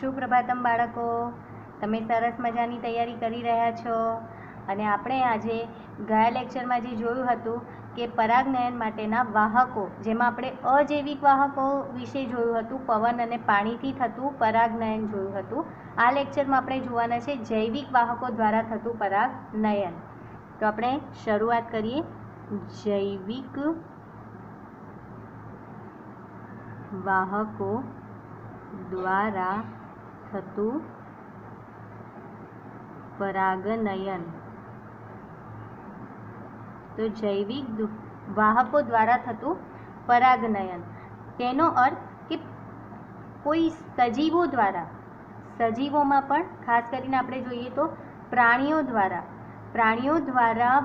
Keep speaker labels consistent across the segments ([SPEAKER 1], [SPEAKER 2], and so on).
[SPEAKER 1] સુપ્રભાતમ બાળકો, તમે સરસ મજાની તૈયારી કરી રહ્યા છો અને આપણે આજે ગયા લેક્ચરમાં જે જોયું હતું કે પરાગનયન માટેના વાહકો, જેમાં આપણે અજૈવિક વાહકો વિશે જોયું હતું, પવન અને પાણીથી થતું પરાગનયન જોયું હતું. આ લેક્ચરમાં આપણે જોવાના છે જૈવિક વાહકો દ્વારા થતું પરાગનયન. તો આપણે શરૂઆત કરીએ. જૈવિક વાહકો દ્વારા થતું પરાગનયન. તો જૈવિક વાહકો દ્વારા થતું પરાગનયન, તેનો અર્થ કે કોઈ સજીવો દ્વારા, સજીવોમાં પણ ખાસ કરીને આપણે જોઈએ તો પ્રાણીઓ દ્વારા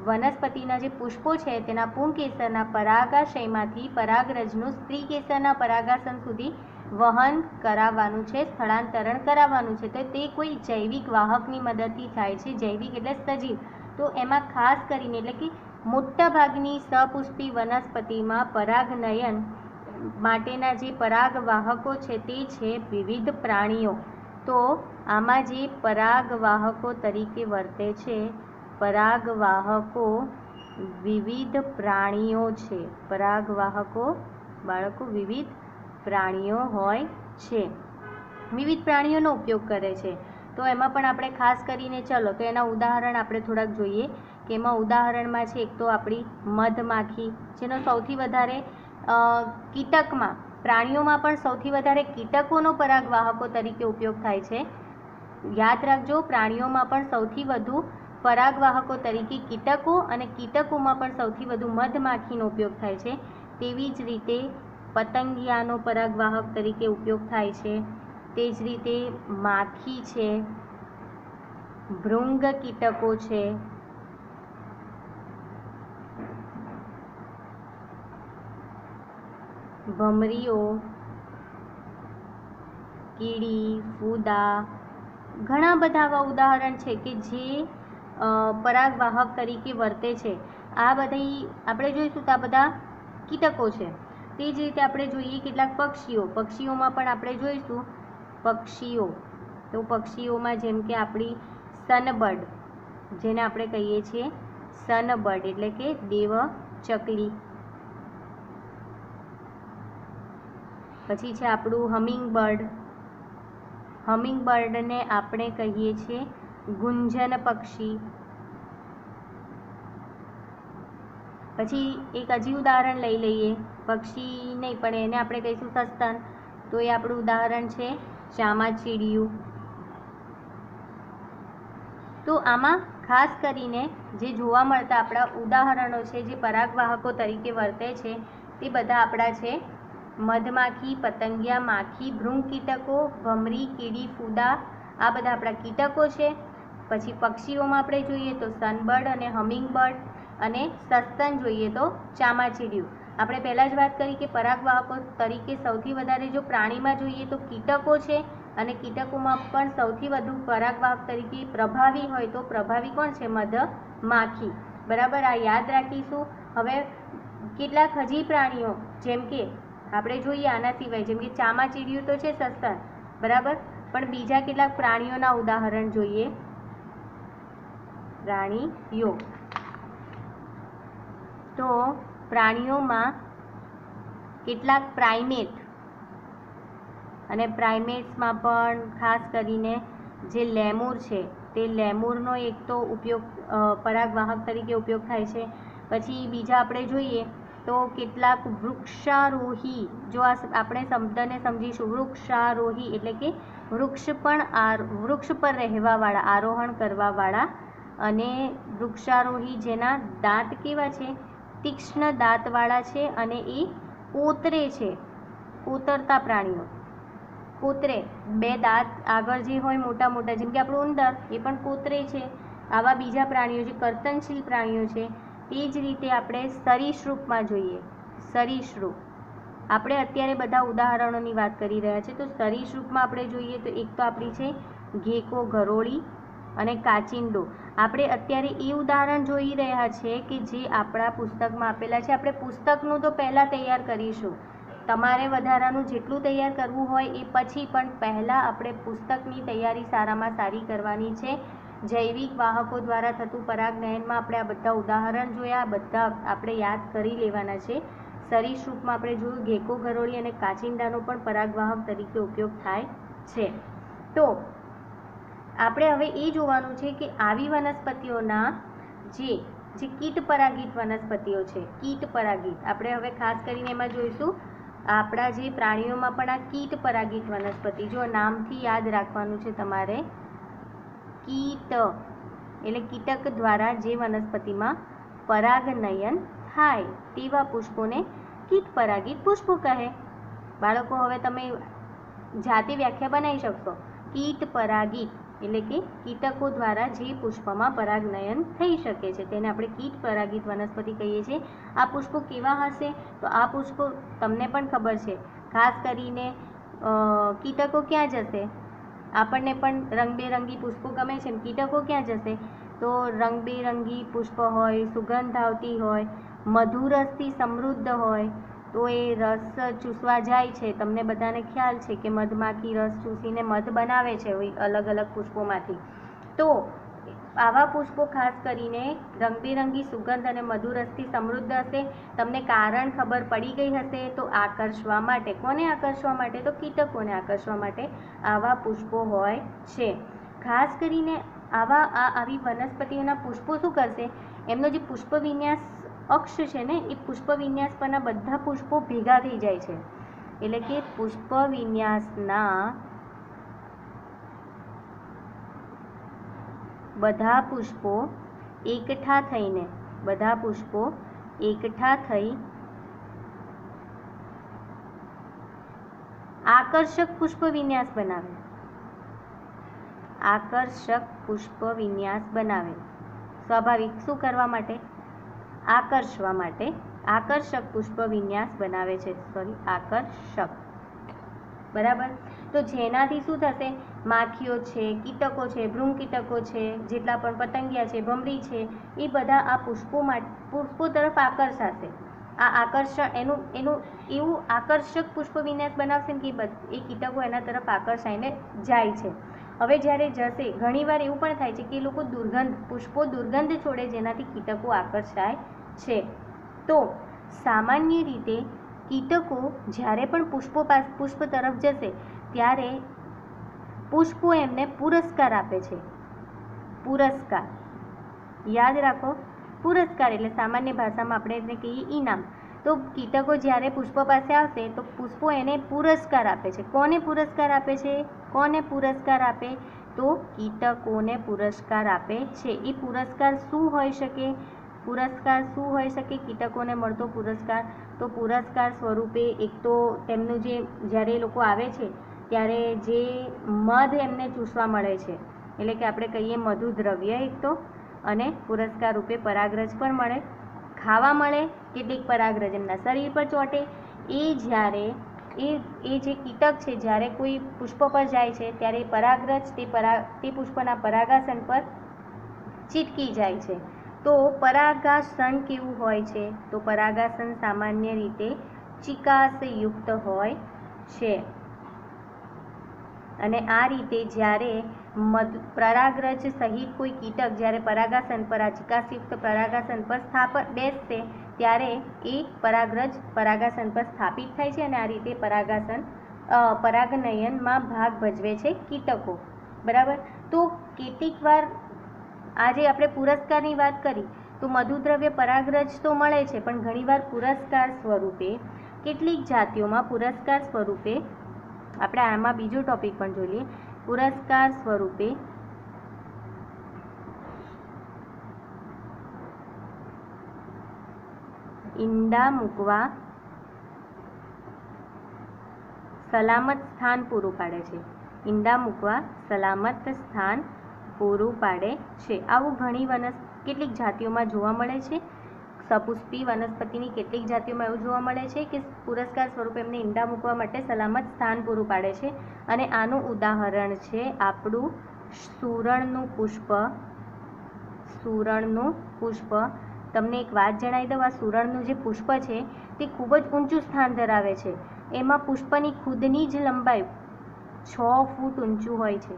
[SPEAKER 1] વનસ્પતિના જે પુષ્પો છે તેના પુંકેસરના પરાગાશયમાંથી પરાગરજનું સ્ત્રી કેસરના પરાગાસન સુધી વહન કરાવવાનું છે, સ્થળાંતરણ કરાવવાનું છે. તો તે કોઈ જૈવિક વાહકની મદદથી થાય છે. જૈવિક એટલે સજીવ. તો એમાં ખાસ કરીને એટલે કે મોટાભાગની સપુષ્પી વનસ્પતિમાં પરાગનયન માટેના જે પરાગવાહકો છે તે છે વિવિધ પ્રાણીઓ. તો આમાં જે પરાગવાહકો તરીકે વર્તે છે, પરાગવાહકો વિવિધ પ્રાણીઓ છે. પરાગવાહકો બાળકો વિવિધ પ્રાણીઓ હોય છે, વિવિધ પ્રાણીઓનો ઉપયોગ કરે છે. તો એમાં પણ આપણે ખાસ કરીને ચલો તો એના ઉદાહરણ આપણે થોડાક જોઈએ કે એમાં ઉદાહરણમાં છે એક તો આપણી મધમાખી, જેનો સૌથી વધારે કીટકમાં, પ્રાણીઓમાં પણ સૌથી વધારે કીટકોનો પરાગવાહકો તરીકે ઉપયોગ થાય છે. યાદ રાખજો, પ્રાણીઓમાં પણ સૌથી વધુ પરાગવાહકો તરીકે કીટકો અને કીટકોમાં પણ સૌથી વધુ મધમાખીનો ઉપયોગ થાય છે. તેવી જ રીતે પતંગિયાનો પરાગવાહક તરીકે ઉપયોગ થાય છે. તે જ રીતે માખી છે, ભૃંગ કીટકો છે, ભમરીઓ, કીડી, ફૂદા, ઘણા બધા આવા ઉદાહરણ છે કે જે પરાગવાહક તરીકે વર્તે છે. આ બધી આપણે જોઈશું તો આ બધા કીટકો છે. તે જ રીતે આપણે જોઈએ કેટલાક પક્ષીઓમાં પણ આપણે જોઈશું પક્ષીઓ. તો પક્ષીઓમાં જેમ કે આપણી સનબર્ડ, જેને આપણે કહીએ છીએ સનબર્ડ એટલે કે દેવચકલી. પછી છે આપણું હમિંગબર્ડને આપણે કહીએ છીએ ગુંજન પક્ષી. પછી એક હજી ઉદાહરણ લઈ લઈએ, પક્ષી નહીં પણ એને આપણે કહીશું સસ્તન. તો એ આપણું ઉદાહરણ છે ચામાચીડિયું. તો આમાં ખાસ કરીને જે જોવા મળતા આપણા ઉદાહરણો છે જે પરાગવાહકો તરીકે વર્તે છે તે બધા આપણા છે મધમાખી, પતંગિયા, માખી, ભૃંગ કીટકો, ભમરી, કીડી, ફૂદા, આ બધા આપણા કીટકો છે. પછી પક્ષીઓમાં આપણે જોઈએ તો સનબર્ડ અને હમિંગબર્ડ, અને સસ્તન જોઈએ તો ચામાચીડિયું. આપણે પહેલાં જ વાત કરી કે પરાગવાહકો તરીકે સૌથી વધારે જો પ્રાણીમાં જોઈએ તો કીટકો છે, અને કીટકોમાં પણ સૌથી વધુ પરાગવાહક તરીકે પ્રભાવી હોય તો પ્રભાવી કોણ છે? મધમાખી. બરાબર, આ યાદ રાખીશું. હવે કેટલાક હજી પ્રાણીઓ જેમ કે આપણે જોઈએ આના સિવાય, જેમ કે ચામાચીડિયું તો છે સસ્તન, બરાબર, પણ બીજા કેટલાક પ્રાણીઓના ઉદાહરણ જોઈએ. પ્રાણીઓ તો પ્રાણીઓમાં કેટલાક પ્રાઇમેટ, અને પ્રાઇમેટ્સમાં પણ ખાસ કરીને જે લેમુર છે તે લેમુરનો એક તો ઉપયોગ પરાગવાહક તરીકે ઉપયોગ થાય છે. પછી બીજા આપણે જોઈએ તો કેટલાક વૃક્ષારોહી, જો આ આપણે શબ્દને સમજીશું, વૃક્ષારોહી એટલે કે વૃક્ષ પર રહેવાવાળા, આરોહણ કરવાવાળા. અને વૃક્ષારોહી જેના દાંત કેવા છે? તીક્ષ્ણ દાંતવાળા છે, અને એ કોતરે છે, કોતરતા પ્રાણીઓ. કોતરે, બે દાંત આગળ જે હોય મોટા મોટા, જેમ કે આપણું ઉંદર, એ પણ કોતરે છે. આવા બીજા પ્રાણીઓ જે કર્તનશીલ પ્રાણીઓ છે. તે જ રીતે આપણે સરીસૃપમાં જોઈએ. સરીસૃપ આપણે અત્યારે બધા ઉદાહરણોની વાત કરી રહ્યા છે. તો સરીસૃપમાં આપણે જોઈએ તો એક તો આપણી છે ગેકો, ગરોળી અને કાચિંડો. આપણે અત્યારે એ ઉદાહરણ જોઈ રહ્યા છે કે જે આપણા પુસ્તકમાં આપેલા છે. આપણે પુસ્તકનું તો પહેલાં તૈયાર કરીશું, તમારે વધારાનું જેટલું તૈયાર કરવું હોય એ પછી, પણ પહેલાં આપણે પુસ્તકની તૈયારી સારામાં સારી કરવાની છે. જૈવિક વાહકો દ્વારા થતું પરાગનયનમાં આપણે આ બધા ઉદાહરણ જોયા, બધા આપણે યાદ કરી લેવાના છે. સરીસૃપમાં આપણે જોયું ઘેકો, ગરોળી અને કાચિંડાનો પણ પરાગવાહક તરીકે ઉપયોગ થાય છે. તો આપણે હવે એ જોવાનું છે કે આવી વનસ્પતિઓના જે કીટ પરાગિત વનસ્પતિઓ છે, કીટ પરાગિત, આપણે હવે ખાસ કરીને એમાં જોઈશું આપણા જે પ્રાણીઓમાં પણ આ કીટ પરાગિત વનસ્પતિ, જો નામથી યાદ રાખવાનું છે તમારે, કીટ એટલે કીટક દ્વારા જે વનસ્પતિમાં પરાગનયન થાય તેવા પુષ્પોને કીટ પરાગિત પુષ્પો કહે. બાળકો હવે તમે જાતે વ્યાખ્યા બનાવી શકશો. કીટ પરાગિત એટલે કે કીટકો દ્વારા જે પુષ્પમાં પરાગનયન થઈ શકે છે તેને આપણે કીટ પરાગિત વનસ્પતિ કહીએ છીએ. આ પુષ્પો કેવા હશે? તો આ પુષ્પો તમને પણ ખબર છે, ખાસ કરીને કીટકો ક્યાં જશે? આપણને પણ રંગબેરંગી પુષ્પો ગમે છે ને, કીટકો ક્યાં જશે? તો રંગબેરંગી પુષ્પ હોય, સુગંધ આવતી હોય, મધુરસથી સમૃદ્ધ હોય, તો એ રસ ચૂસવા જાય છે. તમને બધાને ખ્યાલ છે કે મધમાખી રસ ચૂસીને મધ બનાવે છે અલગ અલગ પુષ્પોમાંથી. તો આવા પુષ્પો ખાસ કરીને રંગબેરંગી સુગંધ અને મધુરસથી સમૃદ્ધ હશે. તમને કારણ ખબર પડી ગઈ હશે. તો આકર્ષવા માટે, કોને આકર્ષવા માટે? તો કીટકોને આકર્ષવા માટે આવા પુષ્પો હોય છે. ખાસ કરીને આવી વનસ્પતિઓના પુષ્પો શું કરશે? એમનો જે પુષ્પ વિન્યાસ અક્ષ છે ને, એ પુષ્પ વિન્યાસ પરના બધા પુષ્પો ભેગા થઈ જાય છે. એટલે કે પુષ્પ વિન્યાસના બધા પુષ્પો એકઠા થઈ આકર્ષક પુષ્પ વિન્યાસ બનાવે. સ્વાભાવિક. શું કરવા માટે? આકર્ષવા માટે આકર્ષક પુષ્પ વિન્યાસ બનાવે છે. આકર્ષક. બરાબર. તો જેનાથી શું થશે? માખીઓ છે, કીટકો છે, ભૃંગ કીટકો છે, જેટલા પણ પતંગિયા છે, ભમરી છે, એ બધા આ પુષ્પો તરફ આકર્ષાશે. આ આકર્ષણ એનું એવું આકર્ષક પુષ્પ વિન્યાસ બનાવશે ને કે એ કીટકો એના તરફ આકર્ષાઈને જાય છે. હવે જ્યારે જશે, ઘણીવાર એવું પણ થાય છે કે એ લોકો પુષ્પો દુર્ગંધ છોડે, જેનાથી કીટકો આકર્ષાય છે. તો સામાન્ય રીતે કીટકો જ્યારે પણ પુષ્પ તરફ જશે ત્યારે પુષ્પો એમને પુરસ્કાર આપે છે. પુરસ્કાર યાદ રાખો. પુરસ્કાર એટલે સામાન્ય ભાષામાં આપણે એને કહીએ ઇનામ. તો કીટકો જ્યારે પુષ્પ પાસે આવશે તો પુષ્પો એને પુરસ્કાર આપે છે. કોને પુરસ્કાર આપે છે? તો કીટકોને પુરસ્કાર આપે છે. એ પુરસ્કાર શું હોઈ શકે? કીટકોને મળતો પુરસ્કાર, તો પુરસ્કાર સ્વરૂપે એક તો તેમનું જ્યારે એ લોકો આવે છે ત્યારે જે મધ એમને ચૂસવા મળે છે, એટલે કે આપણે કહીએ મધુદ્રવ્ય એક તો, અને પુરસ્કાર રૂપે પરાગરજ પણ મળે, ખાવા મળે, કેટલીક પરાગરજ એમના શરીર પર ચોંટે. એ જ્યારે એ જે કીટક છે જ્યારે કોઈ પુષ્પ પર જાય છે ત્યારે પરાગરજ તે પુષ્પના પરાગાસન પર ચીટકી જાય છે. તો પરાગાસન કેવું હોય છે? તો પરાગાસન સામાન્ય રીતે ચિકાસયુક્ત હોય છે. અને આ રીતે જ્યારે પરાગરજ સહિત કોઈ કીટક જ્યારે પરાગાસન પર, આ ચિકાસયુક્ત પરાગાસન પર બેસશે ત્યારે એ પરાગરજ પરાગાસન પર સ્થાપિત થાય છે અને આ રીતે પરાગનયનમાં ભાગ ભજવે છે કીટકો. બરાબર. તો કેટલીક વાર આજે આપણે પુરસ્કારની વાત કરી તો મધુદ્રવ્ય પરાગરજ તો મળે છે, પણ ઘણીવાર પુરસ્કાર સ્વરૂપે કેટલીક જાતિઓમાં પુરસ્કાર સ્વરૂપે આપણે આમાં બીજો ટોપિક પણ જોઈ લઈએ. પુરસ્કાર સ્વરૂપે ઈંડા મૂકવા સલામત સ્થાન પૂરું પાડે છે. આવું ઘણી કેટલીક જાતિઓમાં જોવા મળે છે. સપુષ્પી વનસ્પતિની કેટલીક જાતિઓમાં એવું જોવા મળે છે કે પુરસ્કાર સ્વરૂપે એમને ઈંડા મૂકવા માટે સલામત સ્થાન પૂરું પાડે છે. અને આનું ઉદાહરણ છે આપણું સુરણનું પુષ્પ. તમને એક વાત જણાવી દઉં, આ સુરણનું જે પુષ્પ છે તે ખૂબ જ ઊંચું સ્થાન ધરાવે છે. એમાં પુષ્પની ખુદની જ લંબાઈ 6 ફૂટ ઊંચું હોય છે.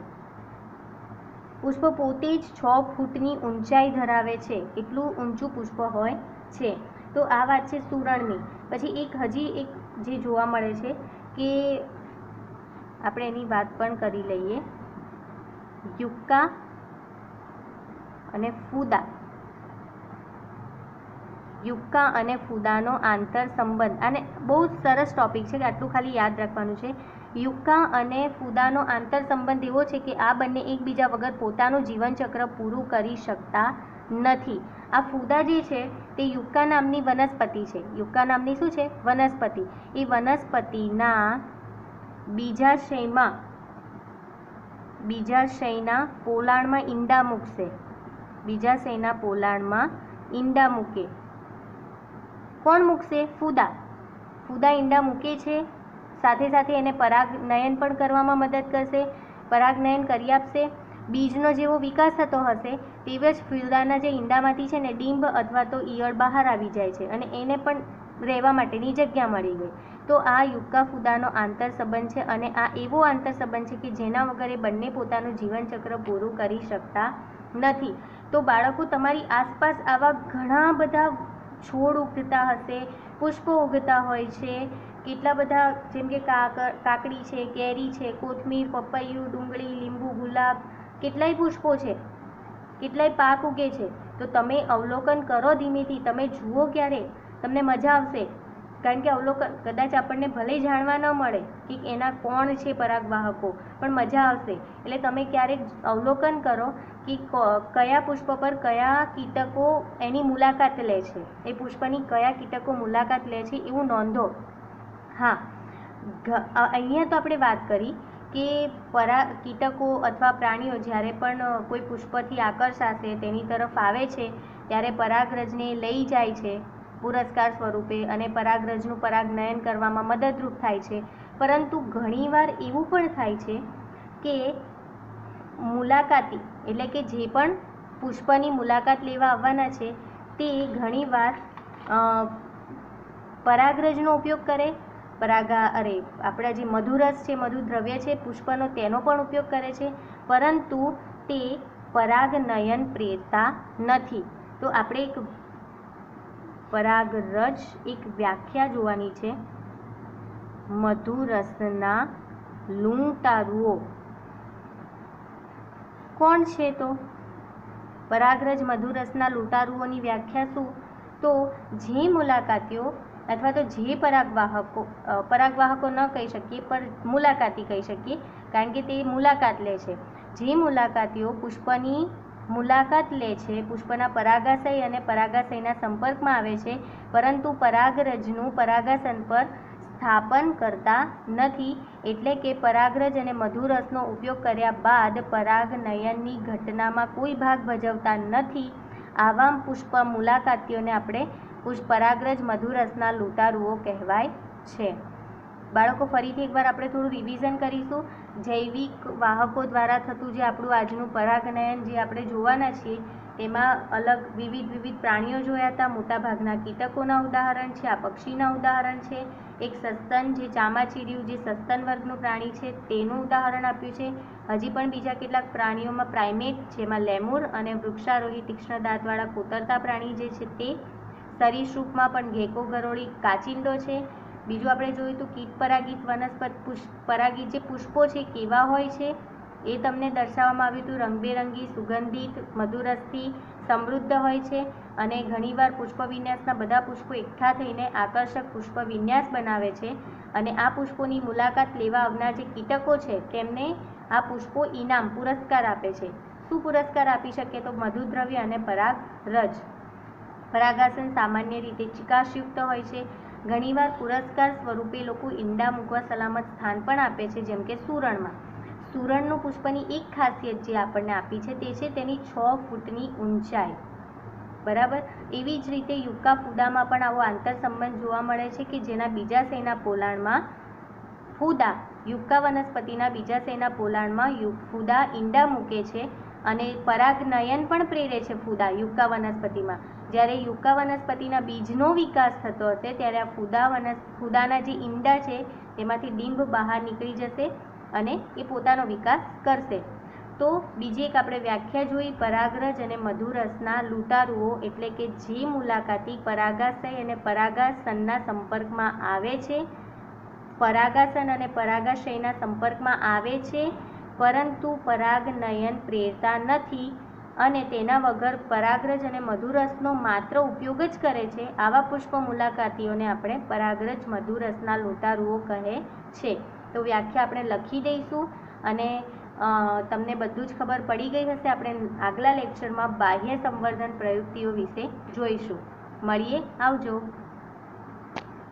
[SPEAKER 1] પુષ્પ પોતે જ 6 ફૂટની ઊંચાઈ ધરાવે છે, એટલું ઊંચું પુષ્પ હોય છે. તો આ વાત છે સુરણની. પછી હજી એક જે જોવા મળે છે કે આપણે એની વાત પણ કરી લઈએ. યુક્કા અને ફૂદા. યુક્કા અને ફૂદાનો આંતર સંબંધ, અને બહુ સરસ ટોપિક છે, આટલું ખાલી યાદ રાખવાનું છે. યુક્કા અને ફૂદાનો આંતર સંબંધ એવો છે કે આ બંને એકબીજા વગર પોતાનું જીવનચક્ર પૂરું કરી શકતા નથી. આ ફૂદા જે છે તે યુક્કા નામની વનસ્પતિ છે. યુક્કા નામની શું છે? વનસ્પતિ. એ વનસ્પતિના બીજાશયના પોલાણમાં ઈંડા મૂકશે. બીજાશયના પોલાણમાં ઈંડા મૂકે. કોણ મૂકશે? ફૂદા. ફૂદા ઈંડા મૂકે છે, સાથે સાથે એને પરાગનયન પણ કરવામાં મદદ કરશે, પરાગનયન કરી આપશે. બીજનો જેવો વિકાસ થતો હશે તેવી જ ફૂદાના જે ઈંડામાંથી છે ને ડીંબ અથવા તો ઈયળ બહાર આવી જાય છે અને એને પણ રહેવા માટેની જગ્યા મળી ગઈ. તો આ યુક્કા ફૂદાનો આંતર સંબંધ છે, અને આ એવો આંતર સંબંધ છે કે જેના વગર એ બંને પોતાનું જીવનચક્ર પૂરું કરી શકતા નથી. તો બાળકો, તમારી આસપાસ આવા ઘણા બધા છોડ ઉગતા હશે, પુષ્પો ઉગતા હોય છે. કેટલા બધા, જેમ કે કાકડી છે, કેરી છે, કોથમીર, પપૈયું, ડુંગળી, લીંબુ, ગુલાબ, કેટલાય પુષ્પો છે, કેટલાય પાક ઉગે છે. તો તમે અવલોકન કરો ધીમેથી, તમે જુઓ ક્યારે, તમને મજા આવશે. કારણ કે અવલોકન કદાચ આપણને ભલે જાણવા ન મળે કે એના કોણ છે પરાગવાહકો, પણ મજા આવશે. એટલે તમે ક્યારેક અવલોકન કરો કે કયા પુષ્પ પર કયા કીટકો એની મુલાકાત લે છે, એ પુષ્પની કયા કીટકો મુલાકાત લે છે એવું નોંધો. હા, અહીંયા તો આપણે વાત કરી કે કીટકો અથવા પ્રાણીઓ જ્યારે પણ કોઈ પુષ્પથી આકર્ષાશે, તેની તરફ આવે છે, ત્યારે પરાગરજને લઈ જાય છે પુરસ્કાર સ્વરૂપે, અને પરાગરજનું પરાગનયન કરવામાં મદદરૂપ થાય છે. પરંતુ ઘણીવાર એવું પણ થાય છે કે મુલાકાતી, એટલે કે જે પણ પુષ્પની મુલાકાત લેવા આવવાના છે તે ઘણીવાર પરાગરજનો ઉપયોગ કરે, આપણા જે મધુરસ છે, મધુદ્રવ્ય છે પુષ્પનો, તેનો પણ ઉપયોગ કરે છે, પરંતુ તે પરાગનયન પ્રેરતા નથી. તો આપણે પરાગરજ એક વ્યાખ્યા જોવાની છે. મધુરસના લૂંટારુઓ કોણ છે? તો પરાગરજ મધુરસના લૂંટારુઓની વ્યાખ્યા શું? તો જે મુલાકાતીઓ અથવા તો જે પરાગવાહકો ન કહી શકીએ પણ મુલાકાતી કહી શકીએ, કારણ કે તે મુલાકાત લે છે. જે મુલાકાતીઓ પુષ્પની મુલાકાત લે છે, પુષ્પના પરાગાશય અને પરાગાશયના સંપર્કમાં આવે છે, પરંતુ પરાગરજનું પરાગાસન પર સ્થાપન કરતા નથી, એટલે કે પરાગરજ અને મધુરસનો ઉપયોગ કર્યા બાદ પરાગનયનની ઘટનામાં કોઈ ભાગ ભજવતા નથી. આવા પુષ્પ મુલાકાતીઓને આપણે પરાગરજ મધુરસના લૂંટારુઓ કહેવાય છે. બાળકો, ફરીથી એકવાર આપણે થોડું રિવિઝન કરીશું. જૈવિક વાહકો દ્વારા થતું જે આપણું આજનું પરાગનયન જે આપણે જોવાના છીએ, તેમાં વિવિધ પ્રાણીઓ જોયા હતા. મોટાભાગના કીટકોના ઉદાહરણ છે, આ પક્ષીના ઉદાહરણ છે. એક સસ્તન, જે ચામાચીડિયું, જે સસ્તન વર્ગનું પ્રાણી છે, તેનું ઉદાહરણ આપ્યું છે. હજી પણ બીજા કેટલાક પ્રાણીઓમાં પ્રાઇમેટ, જેમાં લેમુર અને વૃક્ષારોહી તીક્ષ્ણ દાંતવાળા કોતરતા પ્રાણી જે છે તે. સરીસૃપમાં પણ ઘેકો, ગરોળી, કાચિંડો છે. બીજું આપણે જોયું તો કીટ પરાગિત વનસ્પતિ પરાગિત જે પુષ્પો છે કેવા હોય છે એ તમને દર્શાવવામાં આવ્યું હતું. રંગબેરંગી, સુગંધિત, મધુરસથી સમૃદ્ધ હોય છે, અને ઘણીવાર પુષ્પ વિન્યાસના બધા પુષ્પો એકઠા થઈને આકર્ષક પુષ્પ વિન્યાસ બનાવે છે, અને આ પુષ્પોની મુલાકાત લેવા આવનાર જે કીટકો છે તેમને આ પુષ્પો ઇનામ, પુરસ્કાર આપે છે. શું પુરસ્કાર આપી શકે? તો મધુદ્રવ્ય અને પરાગરજ. પરાગાસન સામાન્ય રીતે ચિકાસયુક્ત હોય છે. ઘણીવાર પુરસ્કાર સ્વરૂપે લોકો ઈંડા મૂકવા સલામત સ્થાન પણ આપે છે, જેમ કે સુરણમાં. સુરણનું પુષ્પની એક ખાસિયત જે આપણને આપી છે તે છે તેની 6 ફૂટની ઊંચાઈ. બરાબર. એવી જ રીતે યુક્કા ફૂદામાં પણ આવો આંતર સંબંધ જોવા મળે છે કે જેના બીજાશયના પોલાણમાં ફૂદા, યુક્કા વનસ્પતિના બીજાશયના પોલાણમાં ફૂદા ઈંડા મૂકે છે, અને પરાગનયન પણ પ્રેરે છે ફૂદા યુક્કા વનસ્પતિમાં. જ્યારે યુક્કા વનસ્પતિના બીજનો વિકાસ થતો હશે ત્યારે આ ફૂદાના જે ઈંડા છે તેમાંથી ડીંભ બહાર નીકળી જશે અને એ પોતાનો વિકાસ કરશે. તો બીજી એક આપણે વ્યાખ્યા જોઈ, પરાગરજ અને મધુરસના લૂંટારુઓ એટલે કે જે મુલાકાતી પરાગાશય અને પરાગાસનના સંપર્કમાં આવે છે, પરાગાસન અને પરાગાશયના સંપર્કમાં આવે છે પરંતુ પરાગનયન પ્રેરતા નથી અને તેના વગર પરાગરજ અને મધુરસનો માત્ર ઉપયોગ જ કરે છે, આવા પુષ્પ મુલાકાતીઓને આપણે પરાગરજ મધુરસના લૂંટારુઓ કહે છે. તો વ્યાખ્યા આપણે લખી દઈશું અને તમને બધું જ ખબર પડી ગઈ હશે. આપણે આગલા લેક્ચરમાં બાહ્ય સંવર્ધન પ્રયુક્તિઓ વિશે જોઈશું. મળીએ, આવજો.